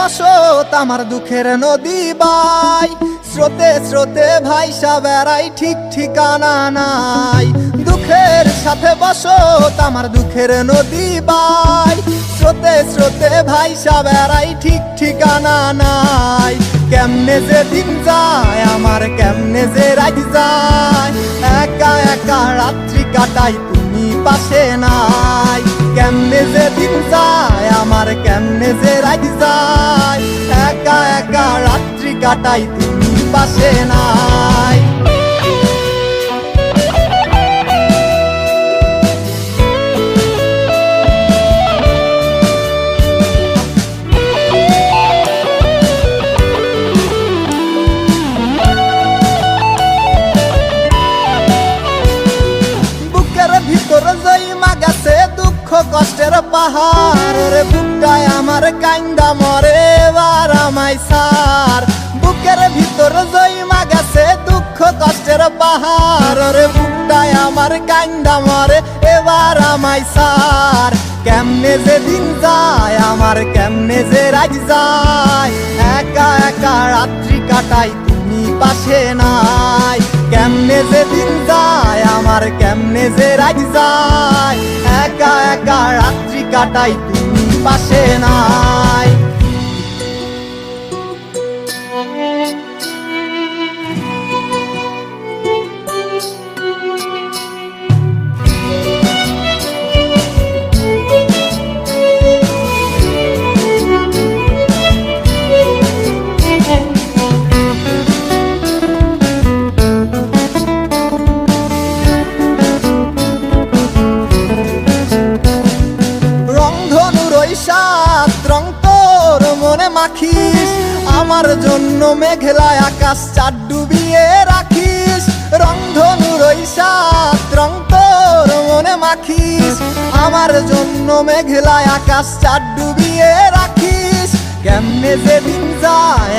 বসত আমার দুঃখের নদী বাই, স্রোতে স্রোতে ভাইসা বেড়াই ঠিক ঠিকানা নাই। দুঃখের সাথে বসত আমার দুঃখের নদী বাই, স্রোতে স্রোতে ভাইসা বেড়াই ঠিক ঠিকানা নাই। কেমনে যে দিন যায় আমার, কেমনে যে রাত যায়, একা একা রাত্রি কাটাই তুমি পাশে নাই। কেমনে যে দিন যায় আমার, কেমনে যে রাত যায়, একা একা রাত্রি কাটাই তুমি পাশে নাই। ভিতর জইমা গেছে দুঃখ কষ্টের পাহাড়, রে বুকটায় আমার কান্দা মরে এবার আমায় সার। বুকের ভিতর জইমা গেছে দুঃখ কষ্টের পাহাড়, রে বুকটায় আমার কান্দা মরে এবার আমায় সার। কেমনে যে দিন যায় আমার, কেমনে যে রাত যায়, একা একা রাত্রি কাটাই তুমি পাশে নাই। কেমনে যে দিন যায় আমার, কেমনে যে রাত যায়, একা একা রাত্রি কাটাই তুমি পাশে নাই। রং তোর মনে মাখিস, আমার জন্য মেঘলা আকাশ চাঁদ ডুবিয়ে রাখিস। রংধনুর ওই সাত রং তোর মনে মাখিস, আমার জন্য মেঘলা আকাশ চাঁদ ডুবিয়ে রাখিস। কেমনে যে দিন যায়